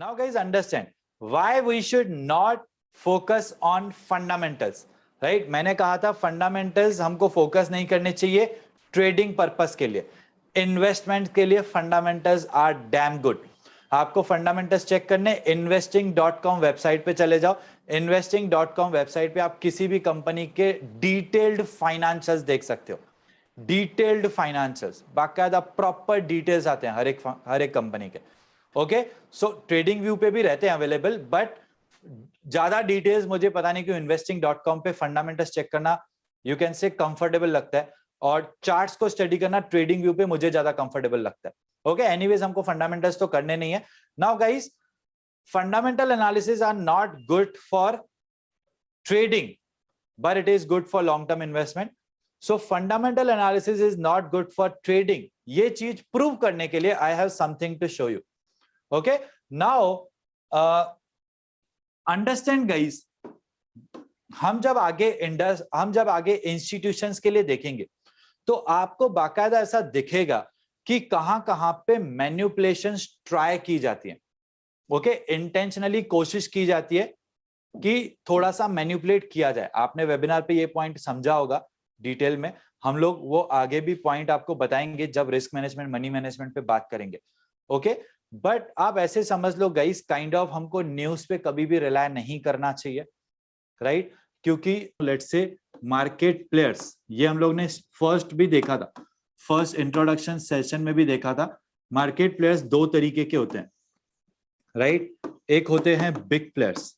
Now guys, understand why we should not focus on fundamentals, right? मैंने कहा था fundamentals हमको focus नहीं करने चाहिए trading purpose के लिए, investment के लिए fundamentals are damn good. आपको फंडामेंटल्स चेक करने investing.com वेबसाइट पे चले जाओ. investing.com वेबसाइट पे आप किसी भी कंपनी के डिटेल्ड फाइनेंशियल्स देख सकते हो. डिटेल्ड फाइनेंशियल्स, बाकायदा प्रॉपर डिटेल्स आते हैं हर एक कंपनी के. ओके, सो ट्रेडिंग व्यू पे भी रहते हैं अवेलेबल, बट ज्यादा डिटेल्स मुझे पता नहीं क्यों investing.com पे फंडामेंटल्स चेक करना यू कैन से कंफर्टेबल लगता है, और चार्ट्स को स्टडी करना ट्रेडिंग व्यू पे मुझे ज्यादा कंफर्टेबल लगता है. ओके, एनीवेज हमको फंडामेंटल्स तो करने नहीं है. Now guys, fundamental analysis are not good for trading, but it is good for long term investment. So fundamental analysis is not good for trading. ये चीज प्रूव करने के लिए I have something to show you. Okay, now understand guys, हम जब आगे institutions के लिए देखेंगे तो आपको बाकायदा ऐसा दिखेगा कि कहां पे मैन्युपुलेशंस ट्राई की जाती है. ओके, इंटेंशनली कोशिश की जाती है कि थोड़ा सा मैन्युपुलेट किया जाए. आपने वेबिनार पे ये पॉइंट समझा होगा डिटेल में. हम लोग वो आगे भी पॉइंट आपको बताएंगे जब रिस्क मैनेजमेंट मनी मैनेजमेंट पे बात करेंगे. ओके, बट आप ऐसे समझ लो गाइस, काइंड ऑफ हमको न्यूज पे कभी भी रिलाय नहीं करना चाहिए, राइट? क्योंकि लेट्स से मार्केट प्लेयर्स, ये हम लोग ने फर्स्ट भी देखा था, फर्स्ट इंट्रोडक्शन सेशन में भी देखा था. मार्केट प्लेयर्स दो तरीके के होते हैं, राइट? एक होते हैं बिग प्लेयर्स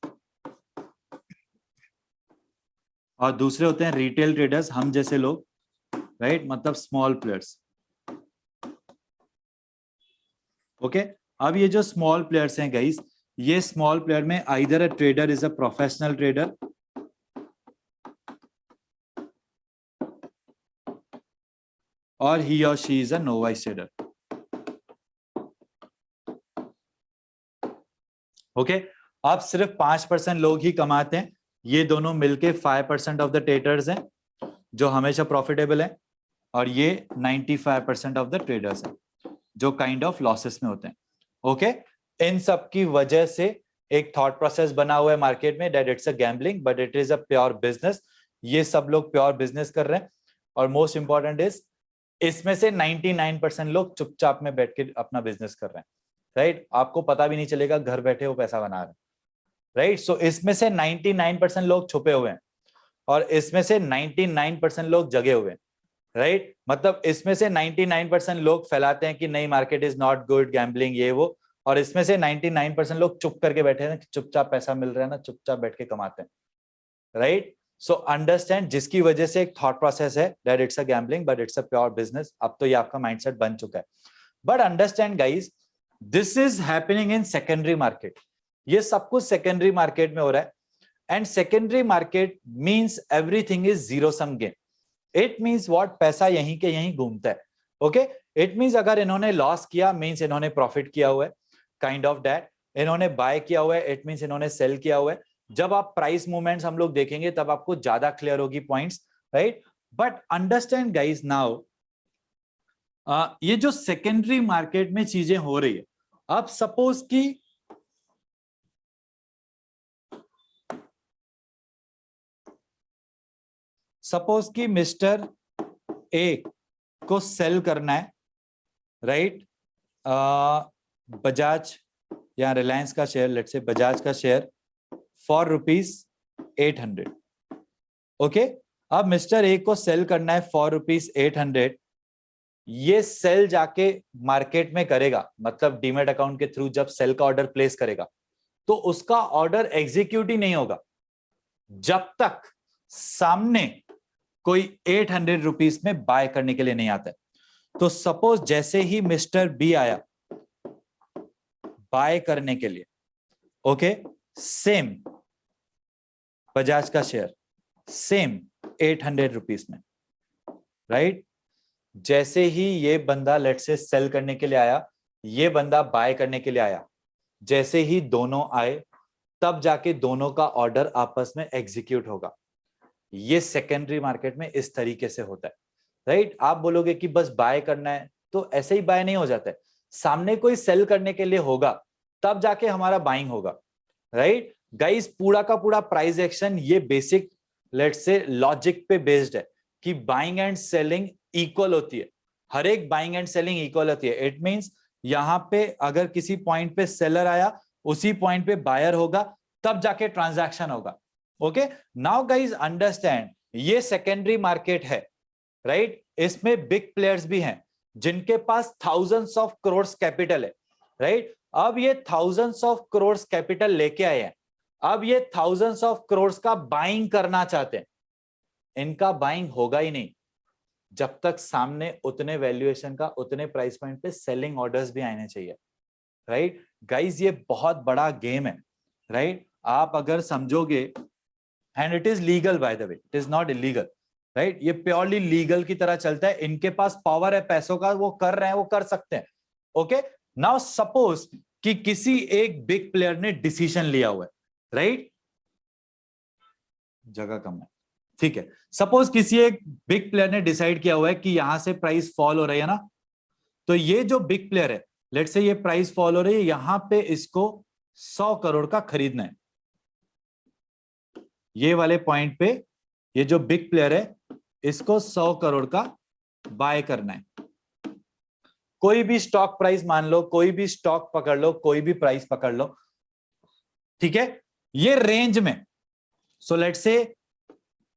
और दूसरे होते हैं रिटेल ट्रेडर्स, हम जैसे लोग, राइट? मतलब स्मॉल प्लेयर्स. ओके, अब ये जो स्मॉल प्लेयर्स हैं गाइस, ये स्मॉल प्लेयर में either a trader is a professional trader और ही और she is a novice trader. Okay, अब सिर्फ 5% लोग ही कमाते हैं. ये दोनों मिलके 5% ऑफ द ट्रेडर्स हैं जो हमेशा प्रॉफिटेबल हैं, और ये 95% ऑफ द ट्रेडर्स हैं जो काइंड ऑफ लॉसेस में होते हैं. ओके, इन सब की वजह से एक थॉट प्रोसेस बना हुआ है मार्केट में that it's a gambling but it is a pure business. ये सब लोग प्योर बिजनेस कर रहे हैं, और मोस्ट इंपॉर्टेंट इज इसमें से 99% लोग चुपचाप में बैठ के अपना बिजनेस कर रहे हैं, राइट? आपको पता भी नहीं चलेगा, घर बैठे वो पैसा बना रहे हैं, राइट? सो इसमें से 99% लोग छुपे हुए हैं और इसमें से 99% लोग जगे हुए हैं, राइट? मतलब इसमें से 99% लोग फैलाते हैं कि नहीं market is not good, gambling ये वो, और इसमें से 99% लोग चुप करके बैठे हैं, चुपचाप पैसा मिल रहा है ना, चुपचाप बैठ के कमाते हैं, राइट? सो अंडरस्टैंड, जिसकी वजह से एक थॉट प्रोसेस है that it's a gambling but it's a pure business. अब तो ये आपका माइंडसेट बन चुका है. But understand guys, this is happening in secondary market. ये सब कुछ सेकेंडरी मार्केट में हो रहा है, and secondary market means everything is zero sum game. It means what, पैसा यहीं के यहीं घूमता है. ओके, इट मींस अगर इन्होंने लॉस किया मींस इन्होंने प्रॉफिट किया हुआ है, काइंड ऑफ दैट. इन्होंने बाय किया हुआ है, इट मींस इन्होंने सेल किया हुआ है. जब आप प्राइस मूवमेंट्स हम लोग देखेंगे तब आपको ज्यादा क्लियर होगी points, right? But understand guys now, ये जो सेकेंडरी मार्केट में चीजें हो रही है, अब सपोज कि मिस्टर ए को सेल करना है, राइट? बजाज या रिलायंस का शेयर, लेट्स से बजाज का शेयर फॉर ₹800. ओके, अब मिस्टर ए को सेल करना है फॉर ₹800. ये सेल जाके मार्केट में करेगा, मतलब डीमेट अकाउंट के थ्रू जब सेल का ऑर्डर प्लेस करेगा तो उसका ऑर्डर एग्जीक्यूट ही नहीं होगा जब तक सामने कोई ₹800 में बाय करने के लिए नहीं आता है. तो सपोज जैसे ही मिस्टर बी आया बाय करने के लिए, ओके, सेम बजाज का शेयर सेम ₹800 में, राइट? जैसे ही ये बंदा लेट से सेल करने के लिए आया, ये बंदा बाय करने के लिए आया, जैसे ही दोनों आए तब जाके दोनों का ऑर्डर आपस में एग्जीक्यूट होगा. ये सेकेंडरी मार्केट में इस तरीके से होता है, राइट? आप बोलोगे कि बस बाय करना है, तो ऐसे ही बाय नहीं हो जाता है. सामने कोई सेल करने के लिए होगा तब जाके हमारा बाइंग होगा, राइट गाइस। पूरा का पूरा प्राइस एक्शन ये बेसिक लेट्स से लॉजिक पे बेस्ड है कि बाइंग एंड सेलिंग इक्वल होती है, हर एक बाइंग एंड सेलिंग इक्वल होती है। इट मींस यहां पे अगर किसी पॉइंट पे सेलर आया, उसी पॉइंट पे बायर होगा, तब जाके ट्रांजैक्शन होगा। ओके, नाउ गाइस अंडरस्टैंड, ये सेकेंडरी मार्केट है, राइट। इसमें बिग प्लेयर्स भी हैं जिनके पास थाउजेंड्स ऑफ करोड़ कैपिटल है, राइट। अब ये थाउजेंड्स ऑफ करोड़ कैपिटल लेके आए हैं, अब ये थाउजेंड्स ऑफ करोड़ का बाइंग करना चाहते हैं। इनका बाइंग होगा ही नहीं जब तक सामने उतने वैल्यूएशन का, उतने प्राइस पॉइंट पे सेलिंग ऑर्डर्स भी आने चाहिए, राइट गाइस। ये बहुत बड़ा गेम है, राइट। आप अगर समझोगे, and it is legal by the way, it is not illegal, right. ये प्योरली लीगल की तरह चलता है, इनके पास पावर है पैसों का, वो कर रहे हैं, वो कर सकते हैं। ओके, नाउ सपोज कि किसी एक बिग प्लेयर ने डिसीजन लिया हुआ है, राइट। जगह कम है, ठीक है। सपोज किसी एक बिग प्लेयर ने डिसाइड किया हुआ है कि यहां से प्राइस फॉल हो रही है ना, तो ये जो बिग प्लेयर है, लेट्स से ये प्राइस फॉल हो रही है, यहां पे इसको 100 करोड़ का खरीदना है। ये वाले पॉइंट पे ये जो बिग प्लेयर है, इसको 100 करोड़ का बाय करना है। कोई भी स्टॉक प्राइस मान लो, कोई भी स्टॉक पकड़ लो, कोई भी प्राइस पकड़ लो, ठीक है। ये रेंज में, सो लेट्स से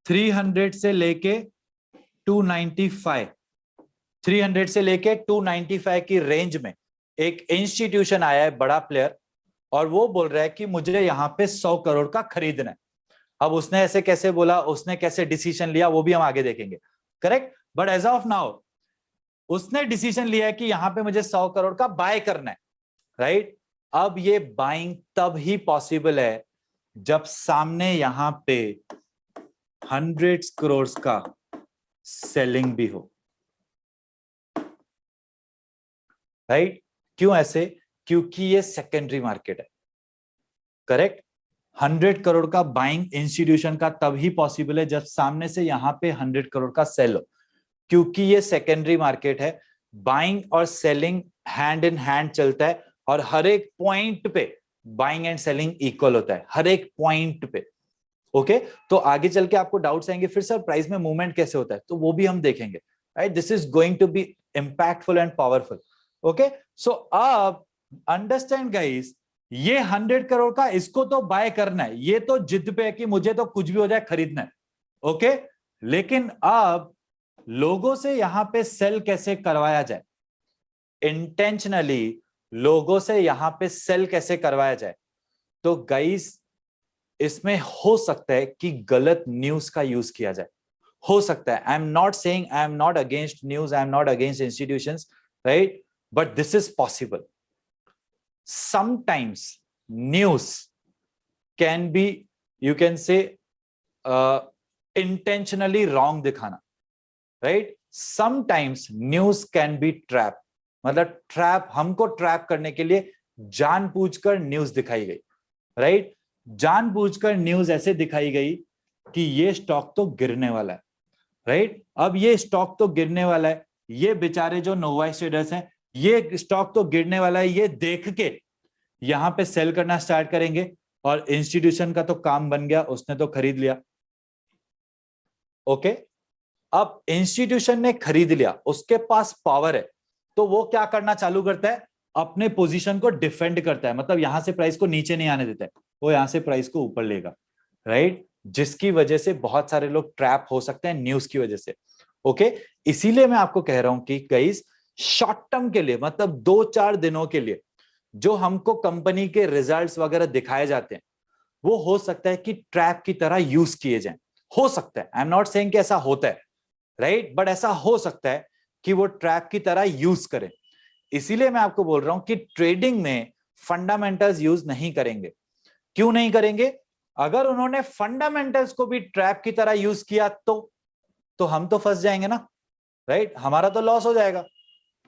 300 से लेके 295, 300 से लेके 295 की रेंज में एक इंस्टीट्यूशन आया है, बड़ा प्लेयर, और वो बोल रहा है कि मुझे यहां पे 100 करोड़ का खरीदना है। अब उसने ऐसे कैसे बोला, उसने कैसे डिसीजन लिया, वो भी हम आगे देखेंगे, correct. But as of now उसने डिसीजन लिया है कि यहां पे मुझे 100 करोड़ का बाय करना है, राइट। अब ये बाइंग तब ही पॉसिबल है जब सामने यहां पे 100 करोड़ का सेलिंग भी हो, राइट। क्यों ऐसे? क्योंकि ये सेकेंडरी मार्केट है, करेक्ट। 100 करोड़ का बाइंग इंस्टीट्यूशन का तब ही पॉसिबल है जब सामने से यहां पे 100 करोड़ का सेल हो, क्योंकि ये सेकेंडरी मार्केट है। बाइंग और सेलिंग हैंड इन हैंड चलता है, और हर एक पॉइंट पे बाइंग एंड सेलिंग इक्वल होता है, हर एक पॉइंट पे। ओके, तो आगे चल के आपको डाउट्स आएंगे, फिर सर प्राइस में मूवमेंट कैसे होता है, तो वो भी हम देखेंगे, right. This is going to be impactful and powerful. Okay, so अब अंडरस्टैंड गाइस, ये 100 करोड़ का इसको तो बाय करना है, ये तो जिद पे है कि मुझे तो कुछ भी हो जाए खरीदना है। ओके, लेकिन अब लोगों से यहां पे सेल कैसे करवाया जाए, इंटेंशनली लोगों से यहां पे सेल कैसे करवाया जाए। तो गाइस इसमें हो सकता है कि गलत न्यूज का यूज किया जाए, हो सकता है। I am not saying, I am not against news, I am not against institutions, right, but this is possible. sometimes news can be, you can say, intentionally wrong दिखाना, right? Sometimes news can be trap, मतलब trap, हमको trap करने के लिए जानबूझकर news दिखाई गई, right. जानबूझकर न्यूज ऐसे दिखाई गई कि ये स्टॉक तो गिरने वाला है, राइट। अब ये स्टॉक तो गिरने वाला है, ये बेचारे जो नोवाइस ट्रेडर्स हैं, ये स्टॉक तो गिरने वाला है, ये देख के यहां पे सेल करना स्टार्ट करेंगे, और इंस्टीट्यूशन का तो काम बन गया, उसने तो खरीद लिया। ओके, अब इंस्टीट्यूशन ने खरीद लिया, उसके पास पावर है, तो वो क्या करना चालू करता है, अपने पोजीशन को डिफेंड करता है, मतलब यहां से प्राइस को नीचे नहीं आने देता है, वो यहां से प्राइस को ऊपर लेगा, राइट। जिसकी वजह से बहुत सारे लोग ट्रैप हो सकते हैं न्यूज की वजह से। ओके, इसीलिए मैं आपको कह रहा हूं कि गाइस शॉर्ट टर्म के लिए, मतलब 2-4 दिनों के लिए जो हमको कंपनी के रिजल्ट्स वगैरह दिखाए जाते हैं, वो हो सकता है कि ट्रैप की तरह यूज किए जाएं, हो सकता है। आई एम नॉट सेइंग कि ऐसा होता है, राइट, बट ऐसा हो सकता है कि वो ट्रैप की तरह यूज करें। इसीलिए मैं आपको बोल रहा हूं कि ट्रेडिंग में फंडामेंटल्स यूज नहीं करेंगे। क्यों नहीं करेंगे? अगर उन्होंने फंडामेंटल्स को भी ट्रैप की तरह यूज किया तो हम तो फंस जाएंगे ना, राइट, हमारा तो लॉस हो जाएगा,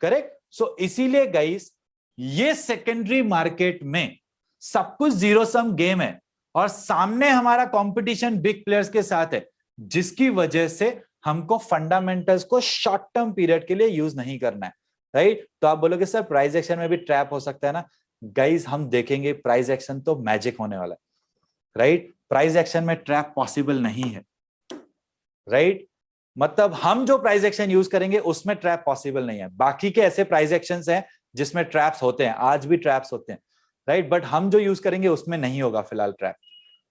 करेक्ट। सो इसीलिए गाइस ये सेकेंडरी मार्केट में सब कुछ जीरो सम गेम है, और सामने हमारा कंपटीशन बिग प्लेयर्स के साथ है, जिसकी वजह से हमको फंडामेंटल्स को शॉर्ट टर्म पीरियड के लिए यूज नहीं करना है, राइट। तो आप बोलोगे सर प्राइस एक्शन में भी ट्रैप हो सकता है ना, गाइस हम देखेंगे प्राइस एक्शन तो मैजिक होने वाला है, राइट? प्राइस एक्शन में ट्रैप पॉसिबल नहीं है, राइट? मतलब हम जो प्राइस एक्शन यूज करेंगे उसमें ट्रैप पॉसिबल नहीं है। बाकी के ऐसे प्राइस एक्शंस हैं जिसमें ट्रैप्स होते हैं, आज भी ट्रैप्स होते हैं, राइट? बट हम जो यूज करेंगे उसमें नहीं होगा फिलहाल ट्रैप।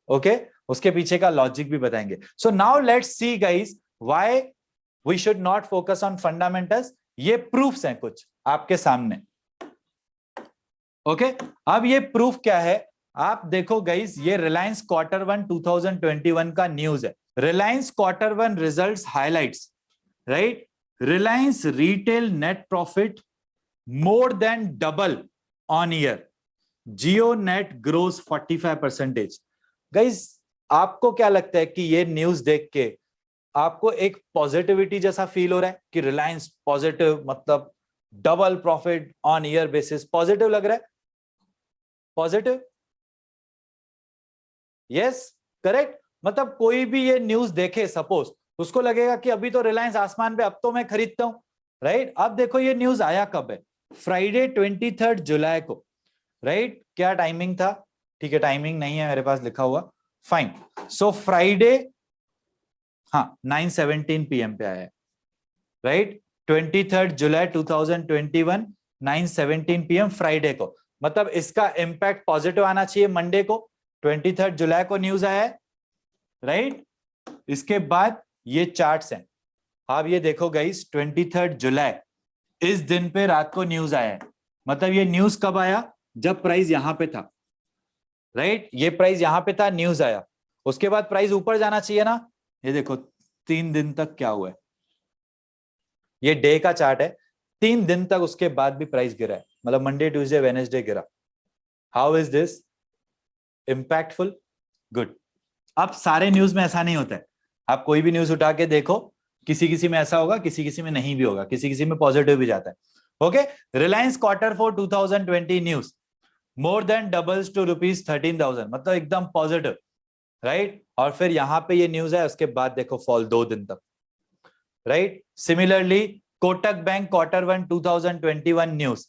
ओके, उसके पीछे का लॉजिक भी बताएंगे। So now let's see guys why we should not focus on fundamentals. ये प्रूफ्स हैं कुछ आपके सामने। ओके, अब ये प्रूफ क्या है आप देखो गाइस, ये रिलायंस क्वार्टर 1 2021 का न्यूज है। Reliance quarter 1 results highlights, right? Reliance retail net profit more than double on year. Jio net grows 45%. Guys, आपको क्या लगता है कि ये न्यूज देख के आपको एक पॉजिटिविटी जैसा फील हो रहा है कि रिलायंस पॉजिटिव, मतलब double profit on year basis, positive लग रहा है? Positive, yes, correct. मतलब कोई भी ये न्यूज देखे सपोज, उसको लगेगा कि अभी तो रिलायंस आसमान पे, अब तो मैं खरीदता हूं, राइट? अब देखो ये न्यूज आया कब है, फ्राइडे 23 जुलाई को, राइट? क्या टाइमिंग था? ठीक है, टाइमिंग नहीं है मेरे पास लिखा हुआ, फाइन। सो फ्राइडे, हाँ, 9:17 PM पे आया है, राइट? 23 जुलाई 2021 9:17 PM फ्राइडे को। मतलब इसका इंपैक्ट पॉजिटिव आना चाहिए मंडे को, 23 जुलाई को न्यूज आया है, राइट? इसके बाद ये चार्ट्स हैं, आप ये देखो गाइस, 23 जुलाई इस दिन पे रात को न्यूज आया है। मतलब ये न्यूज कब आया? जब प्राइस यहां पे था, राइट? ये प्राइस यहां पे था, न्यूज आया, उसके बाद प्राइस ऊपर जाना चाहिए ना। ये देखो 3 दिन तक क्या हुआ है, ये डे का चार्ट है, 3 दिन तक उसके बाद भी प्राइस गिरा है, मतलब मंडे ट्यूसडे वेडनेसडे गिरा। How is this impactful? Good. अब सारे न्यूज में ऐसा नहीं होता है, आप कोई भी न्यूज उठा के देखो, किसी किसी में ऐसा होगा, किसी किसी में नहीं भी होगा, किसी किसी में पॉजिटिव भी जाता है। Okay, Reliance quarter 4 2020 news, more than doubles to ₹13,000, मतलब एकदम पॉजिटिव, राइट? और फिर यहां पे ये न्यूज है, उसके बाद देखो फॉल 2 दिन तक, right? Similarly Kotak bank quarter 1 2021 news,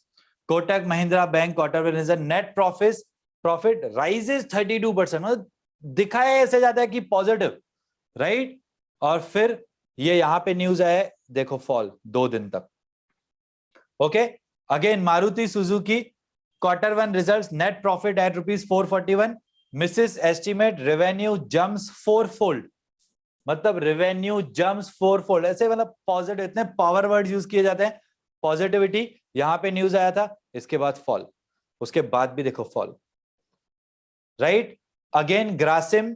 Kotak Mahindra bank quarter 1 net profit rises 32%, मतलब दिखाया ऐसे जाता है कि पॉजिटिव, राइट? और फिर ये यहां पे न्यूज आया, देखो फॉल 2 दिन तक। Okay, again Maruti Suzuki quarter 1 results, net profit at ₹441, misses estimate revenue jumps 4-fold, मतलब रेवेन्यू जम्प्स 4-fold, ऐसे मतलब पॉजिटिव, इतने पावर वर्ड्स यूज किए जाते हैं, पॉजिटिविटी। यहां पे न्यूज आया था, इसके बाद फॉल, उसके बाद भी देखो fall, right? Again Grasim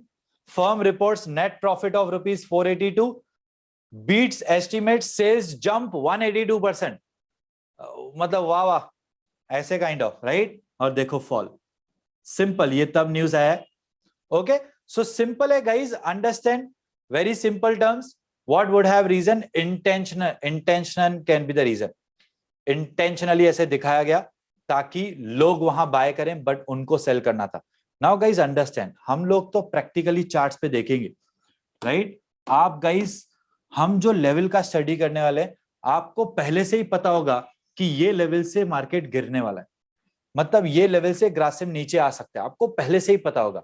firm reports net profit of ₹482, beats estimate, sales jump 182%, मतलब वाह वाह, ऐसे काइंड ऑफ, राइट? और देखो फॉल, सिंपल, ये तब न्यूज आया है। ओके, सो सिंपल है guys, understand, very simple terms. What would have reason? Intentional can be the reason, intentionally ऐसे दिखाया गया ताकि लोग वहां बाय करें, बट उनको सेल करना था। नाउ गाइज अंडरस्टैंड, हम लोग तो प्रैक्टिकली चार्ट्स पे देखेंगे, राइट? आप गाइज, हम जो लेवल का स्टडी करने वाले हैं, आपको पहले से ही पता होगा कि ये लेवल से मार्केट गिरने वाला है, मतलब ये लेवल से ग्रासिम नीचे आ सकता है, आपको पहले से ही पता होगा।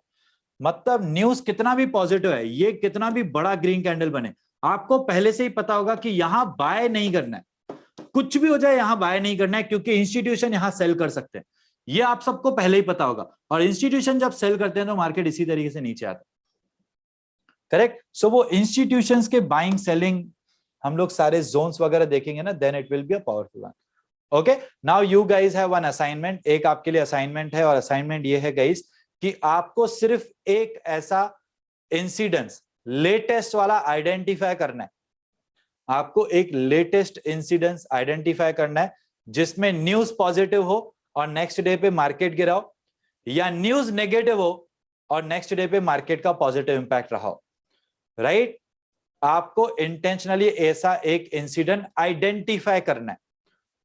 मतलब न्यूज कितना भी पॉजिटिव है, ये कितना भी बड़ा ग्रीन कैंडल बने, आपको पहले से ही पता होगा कि यहां बाय नहीं करना है, कुछ भी हो जाए यहां बाय नहीं करना है, क्योंकि इंस्टीट्यूशन यहां सेल कर सकते हैं, ये आप सबको पहले ही पता होगा। और इंस्टीट्यूशन जब सेल करते हैं तो मार्केट इसी तरीके से नीचे आता है, करेक्ट? सो वो इंस्टीट्यूशंस के बाइंग सेलिंग हम लोग सारे जोन्स वगैरह देखेंगे ना, then it will be a powerful one. Okay, now you guys have one assignment, एक आपके लिए असाइनमेंट है, और असाइनमेंट ये है गाइज कि आपको सिर्फ एक ऐसा इंसिडेंस लेटेस्ट वाला आइडेंटिफाई करना है, आपको एक लेटेस्ट इंसिडेंस आइडेंटिफाई करना है जिसमें न्यूज पॉजिटिव हो और नेक्स्ट डे पे मार्केट गिरा हो, या न्यूज नेगेटिव हो और नेक्स्ट डे पे मार्केट का पॉजिटिव इंपैक्ट रहा हो, राइट? आपको इंटेंशनली ऐसा एक इंसिडेंट आइडेंटिफाई करना है।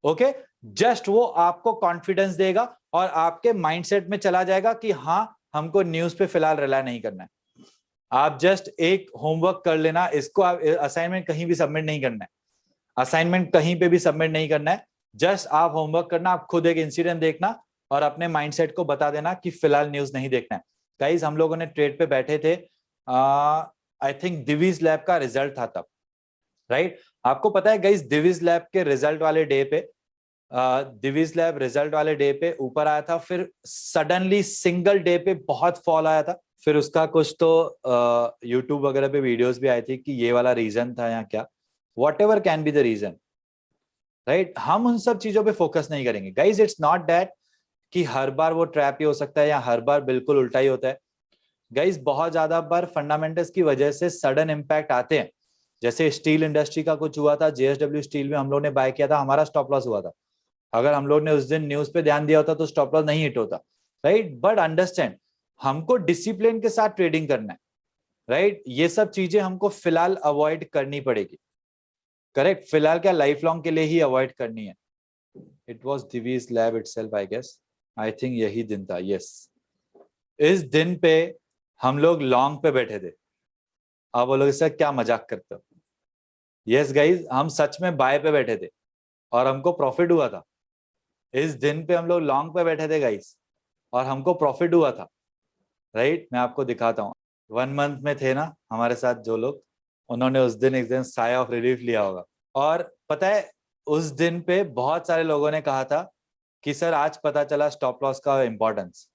ओके, जस्ट वो आपको कॉन्फिडेंस देगा और आपके माइंडसेट में चला जाएगा कि हाँ, हमको न्यूज पे फिलहाल रिलाई नहीं करना है। आप जस्ट एक होमवर्क कर लेना, इसको आप असाइनमेंट कहीं भी सबमिट नहीं करना है, असाइनमेंट कहीं पे भी सबमिट नहीं करना है, जस्ट आप होमवर्क करना, आप खुद एक इंसिडेंट देखना और अपने माइंडसेट को बता देना कि फिलहाल न्यूज नहीं देखना है। गाइस हम लोगों ने ट्रेड पे बैठे थे, आई थिंक दिवीज लैब का रिजल्ट था तब, राइट? आपको पता है गाइस दिवीज लैब के रिजल्ट वाले डे पे, दिवीज लैब रिजल्ट वाले डे पे ऊपर आया था, फिर सडनली सिंगल डे पे बहुत फॉल आया था। फिर उसका कुछ तो यूट्यूब वगैरह पे वीडियोस भी आई थी कि ये वाला रीजन था या क्या, whatever can be the reason, right? हम उन सब चीजों पे फोकस नहीं करेंगे गाइज। इट्स नॉट दैट कि हर बार वो ट्रैप ही हो सकता है या हर बार बिल्कुल उल्टा ही होता है। गाइज बहुत ज्यादा बार फंडामेंटल्स की वजह से सडन इम्पैक्ट आते हैं, जैसे स्टील इंडस्ट्री का कुछ हुआ था, जेएसडब्ल्यू स्टील में हम लोग ने बाय किया था, हमारा स्टॉप लॉस हुआ था। अगर हम लोग ने उस दिन न्यूज पे ध्यान दिया होता तो स्टॉप लॉस नहीं हिट होता, राइट? बट अंडरस्टैंड, हमको डिसिप्लिन के साथ ट्रेडिंग करना है, राइट? ये सब चीजें हमको फिलहाल अवॉइड करनी पड़ेगी, करेक्ट? फिलहाल क्या, लाइफ लॉन्ग के लिए ही अवॉइड करनी है। It was Divi's Lab itself, I guess, I think यही दिन था, यस। इस दिन पे हम लोग लॉन्ग पे बैठे थे। आप बोलोगे सर क्या मजाक करते हो? यस गाइज, हम सच में बाय पे बैठे थे और हमको प्रॉफिट हुआ था। इस दिन पे हम लोग लॉन्ग पे बैठे थे गाइज और हमको प्रॉफिट हुआ था, राइट? मैं आपको दिखाता हूँ। 1 मंथ में थे ना हमारे साथ जो लोग, उन्होंने उस दिन एक दिन साय ऑफ रिलीफ लिया होगा। और पता है उस दिन पे बहुत सारे लोगों ने कहा था कि सर आज पता चला स्टॉप लॉस का इम्पोर्टेंस,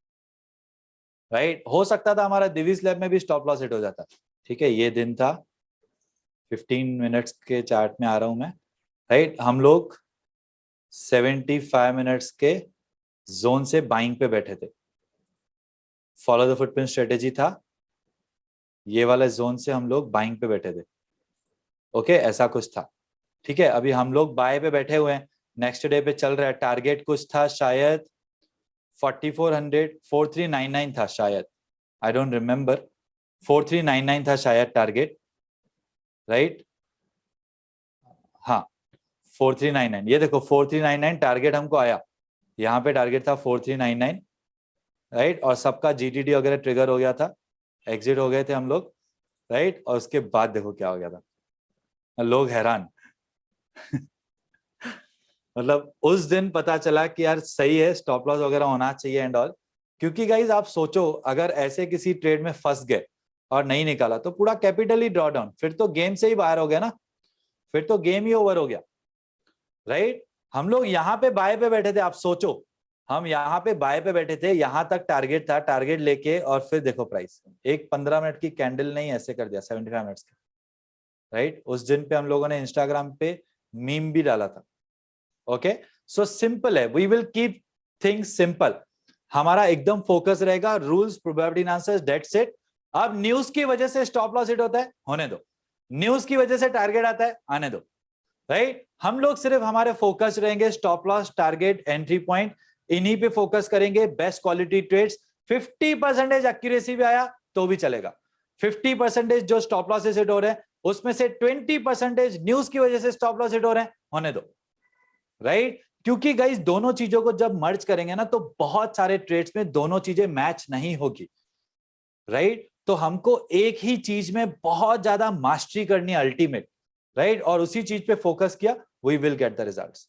राइट? हो सकता था हमारा दिवीज लैब में भी स्टॉप लॉस हिट हो जाता। ठीक है, ये दिन था, 15 मिनट्स के चार्ट में आ रहा हूं मैं, राइट? हम लोग 75 मिनट्स के जोन से बाइंग पे बैठे थे, फॉलो द फुटप्रिंट स्ट्रेटेजी था, ये वाले जोन से हम लोग बाइंग पे बैठे थे। ओके, ऐसा कुछ था। ठीक है, अभी हम लोग बाय पे बैठे हुए हैं, नेक्स्ट डे पे चल रहा है। टारगेट कुछ था शायद 4400, 4399 था शायद, आई डोंट रिमेम्बर, 4399 था शायद टारगेट, राइट? हाँ 4399, ये देखो 4399 टारगेट हमको आया, यहाँ पे टारगेट था 4399, राइट? और सबका जीटीडी वगैरह ट्रिगर हो गया था, एग्जिट हो गए थे हम लोग, राइट? और उसके बाद देखो क्या हो गया था, लोग हैरान। मतलब उस दिन पता चला कि यार सही है, स्टॉप लॉस वगैरह होना चाहिए एंड ऑल। क्योंकि गाइज आप सोचो, अगर ऐसे किसी ट्रेड में फंस गए और नहीं निकाला तो पूरा कैपिटल ही ड्रॉ डाउन, फिर तो गेम से ही बाहर हो गया ना, फिर तो गेम ही ओवर हो गया, राइट? हम लोग यहाँ पे बाय पे बैठे थे, आप सोचो, हम यहाँ पे बाय पे बैठे थे, यहाँ तक टारगेट था, टारगेट लेके और फिर देखो प्राइस एक 15 मिनट की कैंडल नहीं ऐसे कर दिया 75 मिनट्स का, राइट? उस दिन पे हम लोगों ने इंस्टाग्राम पे मीम भी डाला था। ओके, सो सिंपल है, we will keep things simple, हमारा एकदम फोकस रहेगा, rules, probability, answers, that's it. अब न्यूज की वजह से स्टॉप लॉस हिट होता है, होने दो। न्यूज की वजह से टारगेट आता है, आने दो, राइट? हम लोग सिर्फ हमारे फोकस रहेंगे, stop loss, target, entry point, इन्हीं पे फोकस करेंगे। बेस्ट क्वालिटी ट्रेड्स, 50% एक्यूरेसी भी आया तो भी चलेगा। 50% जो स्टॉप लॉसेस हिट हो रहे हैं उसमें से 20% न्यूज की वजह से स्टॉप लॉस हिट हो रहे हैं, होने दो, राइट? क्योंकि गाइस दोनों चीजों को जब मर्ज करेंगे ना तो बहुत सारे ट्रेड्स में दोनों चीजें मैच नहीं होगी, राइट? तो हमको एक ही चीज में बहुत ज्यादा मास्टरी करनी है, अल्टीमेट, राइट? और उसी चीज पे फोकस किया, we will get the results.